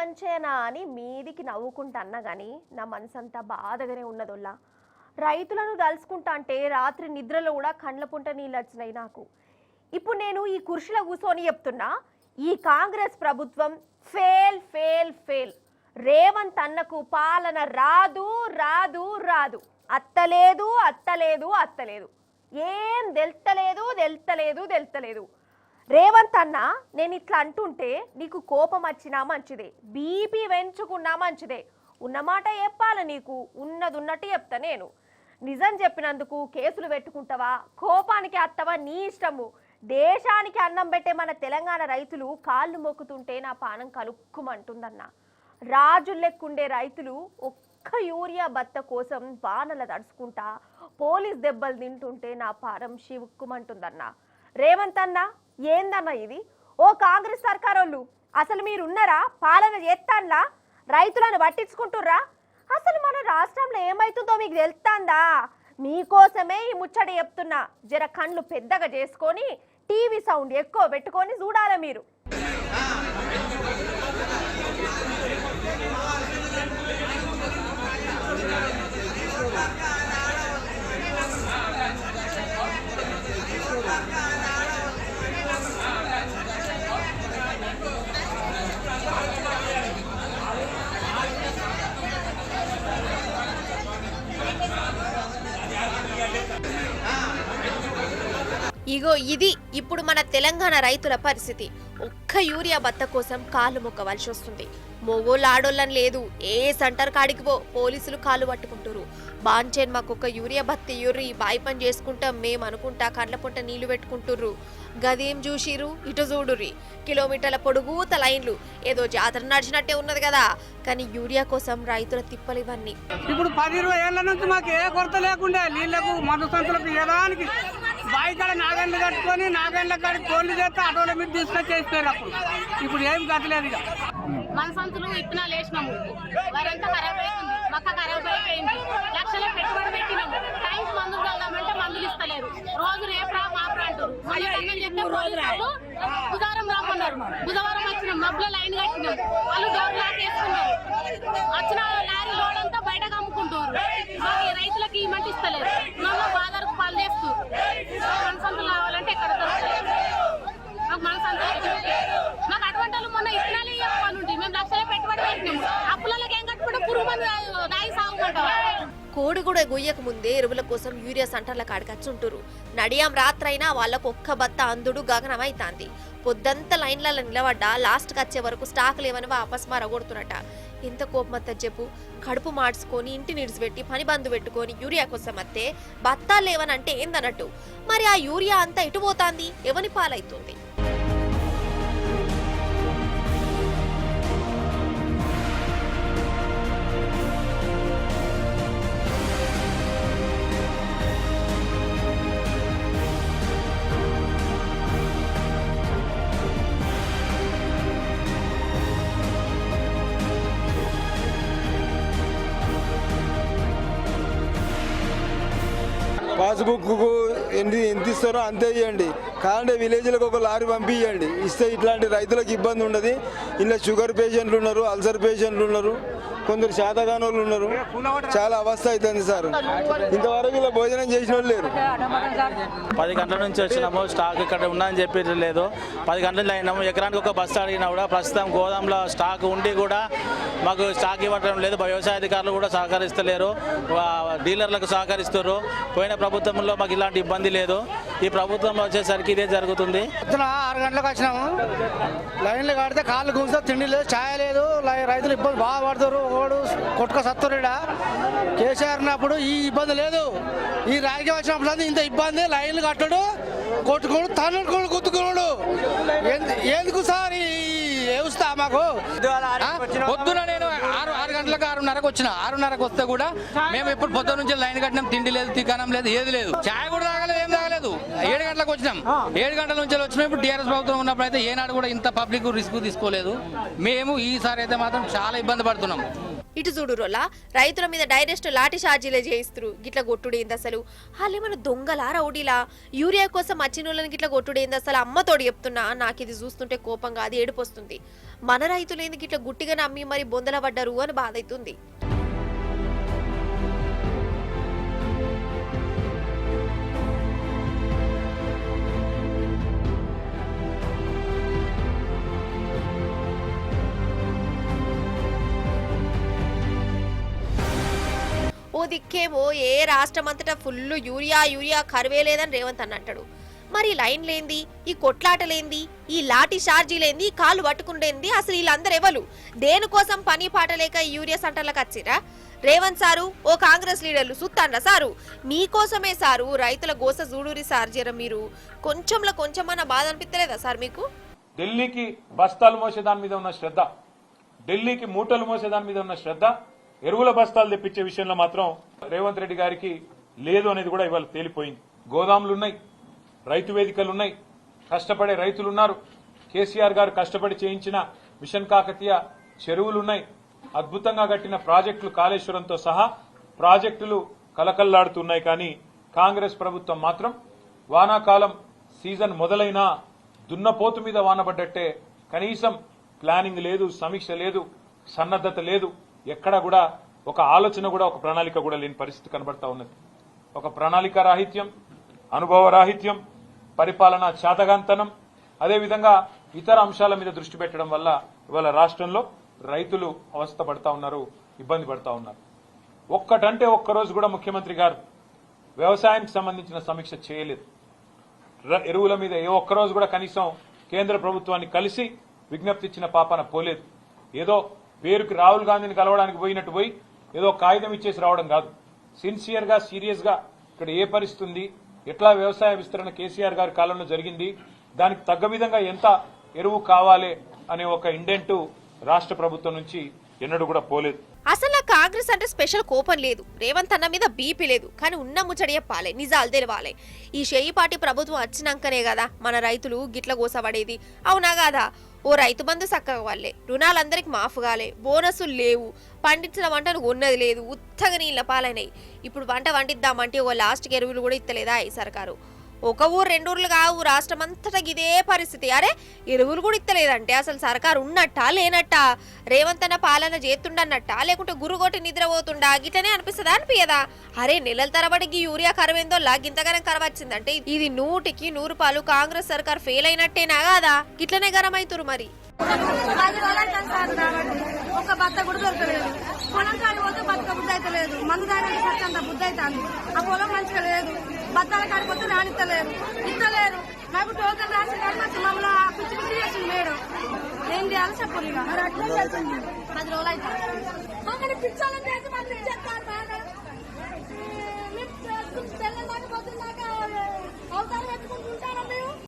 మంచేనా అని మీదికి నవ్వుకుంటా అన్నా కానీ నా మనసంతా బాధగానే ఉన్నదోల్లా. రైతులను దలుచుకుంటా అంటే రాత్రి నిద్రలో కూడా కండ్ల పుంట నీళ్ళు వచ్చినాయి నాకు. ఇప్పుడు నేను ఈ కుర్చీలో కూర్చొని చెప్తున్నా, ఈ కాంగ్రెస్ ప్రభుత్వం ఫెయిల్ ఫెయిల్ ఫెయిల్. రేవంత్ అన్నకు పాలన రాదు రాదు రాదు, అత్తలేదు అత్తలేదు అత్తలేదు, ఏం తెలుస్తలేదు తెలుస్తలేదు తెలుస్తలేదు. రేవంత్ అన్న, నేను ఇట్లా అంటుంటే నీకు కోపం వచ్చినా మంచిదే, బీపీ పెంచుకున్నా మంచిదే. ఉన్నమాట చెప్పాలి నీకు, ఉన్నది ఉన్నట్టు చెప్తా. నేను నిజం చెప్పినందుకు కేసులు పెట్టుకుంటావా, కోపానికి అత్తవా నీ ఇష్టము. దేశానికి అన్నం పెట్టే మన తెలంగాణ రైతులు కాళ్ళు మొక్కుతుంటే నా పానం కలుక్కుమంటుందన్న. రాజులెక్కుండే రైతులు ఒక్క యూరియా బత్త కోసం వానల తడుచుకుంటా పోలీస్ దెబ్బలు తింటుంటే నా పానం శివుక్కుమంటుందన్న. రేవంత్ అన్న, ఏందన్నా ఇది? ఓ కాంగ్రెస్ సర్కారోళ్ళు, అసలు మీరున్నారా? పాలన చేస్తాన్లా? రైతులను పట్టించుకుంటుర్రా? అసలు మన రాష్ట్రంలో ఏమైతుందో మీకు తెలుస్తాందా? మీకోసమే ఈ ముచ్చట చెప్తున్నా. జర కళ్ళు పెద్దగా చేసుకొని టీవీ సౌండ్ ఎక్కువ పెట్టుకొని చూడాలి మీరు. ఇగో ఇది ఇప్పుడు మన తెలంగాణ రైతుల పరిస్థితి. ఒక్క యూరియా బత్త కోసం కాళ్ళు మొక్కవలసి వస్తుంది. మొగోళ్ళు ఆడోళ్ళని లేదు, ఏ సెంటర్ కాడికి పో పోలీసులు కాళ్ళు పట్టుకుంటారు. బాంచేన్ మాకు ఒక యూరియా బత్త ఇయ్యుర్రి, బాయి పని చేసుకుంటాం మేము అనుకుంటా కండ్ల పొట్ట నీళ్లు పెట్టుకుంటుర్రు. గదేం చూసిరు, ఇటు చూడుర్రి, కిలోమీటర్ల పొడుగుత లైన్లు. ఏదో జాతర నడిచినట్టే ఉన్నది కదా, కానీ యూరియా కోసం రైతుల తిప్పలు ఇవన్నీ. ఇప్పుడు 10-20 ఏళ్ల నుంచి మాకు ఏ కొరత లేకుండా నీళ్లకు మందు సంచులకు ఏదానికి బావి కాడ నాగండ్లు కట్టుకొని నాగండ్ల కాడికి కోళ్ళు చేస్తే ఆటోల మీద తీసుకొచ్చేస్తారు. ఇప్పుడు ఏం కట్టలేదు. ఇక మన సంతులు విత్తనాలు వేసినాము, వారంతా ఖరాబ్ అవుతుంది, మొక్క ఖరాబ్ అయిపోయింది. లక్షల పెట్టుబడి పెట్టినాము, టైంకి మందులు వెళ్దామంటే మందులు ఇస్తలేరు. రోజు రేపు మాపరా అంటారు. బుధవారం రమ్మన్నారు, బుధవారం వచ్చినాం, మబ్బుల లైన్ కట్టినాం, వాళ్ళు డోర్ లాక్ వేసుకున్నారు. వచ్చిన లారీ లోడ్ అంతా బయటకు అమ్ముకుంటారు. మాకు రైతులకి ఇమంటే ఇస్తలేరు. మమ్మ బాధలకు పాలు చేస్తూ మన సంతులు కావాలంటే ఎక్కడ దొరకలేదు. మాకు మన సంతులు మాకు అటువంటి మొన్న ఇత్తనాలు ఇవ్వాలంటే మేము లక్షలే పెట్టుబడి పెట్టినాము. అప్పులకి ఏం కట్టుకుంటే పురుగు మంది రాయి సాగుకుంటాం. కోడి కూడా గొయ్యకు ముందే ఎరువుల కోసం యూరియా సెంటర్ల కాడికచ్చుంటారు. నడియాం రాత్రైనా వాళ్లకు ఒక్క బత్త అందుడు గగనమైతాంది. పొద్దంతా లైన్లలో నిలబడ్డా లాస్ట్కి వచ్చే వరకు స్టాక్ లేవని వాపస్ మరగొడుతున్నట. ఎంత కోపమత్త చెప్పు. కడుపు మార్చుకొని ఇంటి నిడిచిపెట్టి పని బంధు పెట్టుకొని యూరియా కోసం వస్తే బత్తాలు లేవనంటే ఏందన్నట్టు. మరి ఆ యూరియా అంతా ఎటు పోతాంది, ఎవని పాలైతుంది? పాస్బుక్కు ఎంత ఇస్తారో అంతే ఇవ్వండి. కాదంటే విలేజ్లకు ఒక లారీ పంపించండి. ఇస్తే ఇట్లాంటి రైతులకు ఇబ్బంది ఉండదు. ఇలా షుగర్ పేషెంట్లు ఉన్నారు, అల్సర్ పేషెంట్లు ఉన్నారు, కొందరు శాతగాని వాళ్ళు ఉన్నారు. చాలా అవస్థ అవుతుంది సార్. ఇంతవరకు ఇలా భోజనం చేసిన వాళ్ళు లేరు. 10 గంటల నుంచి వచ్చినాము, స్టాక్ ఇక్కడ ఉందని చెప్పి లేదు. 10 గంటల నుంచి అయినాము. ఎకరానికి ఒక బస్తా అడిగినా కూడా ప్రస్తుతం గోదాంలో స్టాక్ ఉండి కూడా మాకు స్టాక్ ఇవ్వడం లేదు. వ్యవసాయ అధికారులు కూడా సహకరిస్తలేరు, డీలర్లకు సహకరిస్తారు. పోయిన ప్రభుత్వంలో మాకు ఇలాంటి ఇబ్బంది లేదు. ఈ ప్రభుత్వంలో వచ్చేసరికి ఇదే జరుగుతుంది. 6 గంటలకు వచ్చినాము, లైన్లు కడితే కాళ్ళు గుంజా, తిండి లేదు, ఛాయ లేదు. రైతులు ఇబ్బంది బాగా పడతారు. ఓడు కొట్టుక సత్తురుడా కేసీఆర్ ఉన్నప్పుడు ఈ ఇబ్బంది లేదు. ఈ రాజకీయం వచ్చినప్పుడు ఇంత ఇబ్బంది. లైన్లు కట్టడు, కొట్టుకోడు, తన్నుకోడు, గుద్దుకోడు. ఎందుకు సార్ ఈ వ్యవస్థ మాకు? పొద్దున నేను 6 గంటలకు 6:30కు వచ్చిన. 6:30కు వస్తే కూడా మేము ఎప్పుడు పొద్దున నుంచి లైన్ కట్టినాం. తిండి లేదు, తికానం లేదు, ఏది లేదు, ఛాయ్ కూడా తాగలేదు, ఏం తాగలేదు. 7 గంటలకు వచ్చినాం. 7 గంటల నుంచి వచ్చినాం. ఇప్పుడు టీఆర్ఎస్ ప్రభుత్వం ఉన్నప్పుడు అయితే ఏనాడు కూడా ఇంత పబ్లిక్ రిస్క్ తీసుకోలేదు. మేము ఈసారి అయితే మాత్రం చాలా ఇబ్బంది పడుతున్నాం. ఇటు చూడు రోలా రైతుల మీద డైరెక్ట్ లాఠీ చార్జీలే చేయిస్తురు. గిట్ల కొట్టుడేంది అసలు? వాళ్ళేమన్నా దొంగలా రౌడీలా? యూరియా కోసం వచ్చినోళ్ళని గిట్ల కొట్టుడేంది అసలు? అమ్మతోడు చెప్తున్నా, నాకు ఇది చూస్తుంటే కోపం కాదు ఏడుపు వస్తుంది. మన రైతులేంది గిట్ల గుట్టిగా నమ్మి మరి బొందల పడ్డారు అని బాధ అవుతుంది. ఓ దిక్కేమో ఏ రాష్ట్రం అంతటా ఫుల్ యూరియా కరువే లేదని రేవంత్ అన్న అంటాడు. మరి లైన్ లేంది, ఈ కొట్లాటలేంది, ఈ లాఠీ ఛార్జీలేంది, కాలు పట్టుకుండేంది, అసలు వీళ్ళందరూ ఎవరు? దేనికోసం పని పాట లేక ఈ యూరియా సెంటర్లకు వచ్చిరా? రేవంత్ సారు, ఓ కాంగ్రెస్ లీడర్లు సుత్తాండ్రా సారు, మీకోసమే సారు రైతుల గోస జూడూరి సార్. జర మీరు కొంచెంలో కొంచెమన్నా బాధ అనిపించలేదా సార్ మీకు? ఢిల్లీకి బస్తాలు మోసే దాని మీద ఉన్న శ్రద్ధ, ఢిల్లీకి మూటలు మోసే దాని మీద ఉన్న శ్రద్ధ, ఎరువుల బస్తాలు తెప్పించే విషయంలో మాత్రం రేవంత్ రెడ్డి గారికి లేదు అనేది కూడా ఇవాళ తేలిపోయింది. గోదాములున్నాయి, రైతు వేదికలున్నాయి, కష్టపడే రైతులున్నారు. కేసీఆర్ గారు కష్టపడి చేయించిన మిషన్ కాకతీయ చెరువులున్నాయి, అద్భుతంగా కట్టిన ప్రాజెక్టులు కాళేశ్వరంతో సహా ప్రాజెక్టులు కలకల్లాడుతున్నాయి. కానీ కాంగ్రెస్ ప్రభుత్వం మాత్రం వానాకాలం సీజన్ మొదలైనా దున్నపోతు మీద వానబడ్డట్టే కనీసం ప్లానింగ్ లేదు, సమీక్ష లేదు, సన్నద్ధత లేదు. ఎక్కడ కూడా ఒక ఆలోచన కూడా, ఒక ప్రణాళిక కూడా లేని పరిస్థితి కనబడతా ఉన్నది. ఒక ప్రణాళిక రాహిత్యం, అనుభవ రాహిత్యం, పరిపాలన చాతగాంతనం, అదేవిధంగా ఇతర అంశాల మీద దృష్టి పెట్టడం వల్ల ఇవాళ రాష్ట్రంలో రైతులు అవస్థ పడతా ఉన్నారు, ఇబ్బంది పడతా ఉన్నారు. ఒక్కటంటే ఒక్కరోజు కూడా ముఖ్యమంత్రి గారు వ్యవసాయానికి సంబంధించిన సమీక్ష చేయలేదు. ఎరువుల మీద ఏ ఒక్కరోజు కూడా కనీసం కేంద్ర ప్రభుత్వాన్ని కలిసి విజ్ఞప్తి ఇచ్చిన పాపన పోలేదు. ఏదో పేరుకి రాహుల్ గాంధీని కలవడానికి పోయినట్టు పోయి ఏదో కాగితం ఇచ్చేసి రావడం కాదు. సిన్సియర్ గా, సీరియస్ గా ఇక్కడ ఏ పరిస్థితి ఉంది, ఎట్లా వ్యవసాయ విస్తరణ కేసీఆర్ గారి కాలంలో జరిగింది, దానికి తగ్గ విధంగా ఎంత ఎరువు కావాలి అనే ఒక ఇండెంట్ రాష్ట్ర ప్రభుత్వం నుంచి ఎన్నడూ కూడా పోలేదు. అసలు నా కాంగ్రెస్ అంటే స్పెషల్ కోపం లేదు, రేవంత్ అన్న మీద బీపీ లేదు. కానీ ఉన్న ముచ్చడి చెప్పాలి, నిజాలు తెలవాలి. ఈ షేయిపాటి ప్రభుత్వం వచ్చినాకనే కదా మన రైతులు గిట్ల గోసపడేది, అవునా కాదా? ఓ రైతు బంధు చక్కగా వాళ్ళే, రుణాలందరికి మాఫుగాలే, బోనసులు లేవు, పండించిన వంటను ఉన్నది లేదు, ఉత్తగా నీళ్ళ పాలైనాయి. ఇప్పుడు వంట వండిద్దామంటే ఓ లాస్ట్కి ఎరువులు కూడా ఇస్తలేదా ఈ సర్కారు? ఒక ఊరు రెండు ఊర్లు కావు, రాష్ట్రం అంతటా ఇదే పరిస్థితి. అరే ఎరువులు కూడా ఇస్తలేదంటే అసలు సర్కారు ఉన్నట్టా లేనట్టా? రేవంత్ అన్న పాలన చేస్తుండన్నట్టా, లేకుంటే గురుగొట్టి నిద్రపోతుండా? గిట్లనే అనిపిస్తుందా అనిపించదా? అరే నెలల తరబడికి యూరియా కరువేందో గింతగానే కరవచ్చిందంటే ఇది 100కి 100 రూపాయలు కాంగ్రెస్ సర్కార్ ఫెయిల్ అయినట్టేనా కాదా? గిట్లనే గరమైతురు మరి. 10 రోజులు సార్ కాబట్టి ఒక బత్త కూడా దొరకలేదు. పొలం కాడి పోతే బతుక బుద్ధి అయితే లేదు, మందు తాగడానికి సత్తంత బుద్ధి అవుతుంది. ఆ పొలం మంచిగా లేదు, బత్తాల కాడిపోతే రానిస్తలేరు, ఇస్తలేరు. నాకు టోకెన్ రాసి కానీ మమ్మల్ని పిచ్చి పిచ్చి చేసింది మేడం. ఏం చేయాలి చెప్పు. 10 రోజులు అయితే పిచ్చాలని చేసి మాకు ఇచ్చేస్తారు.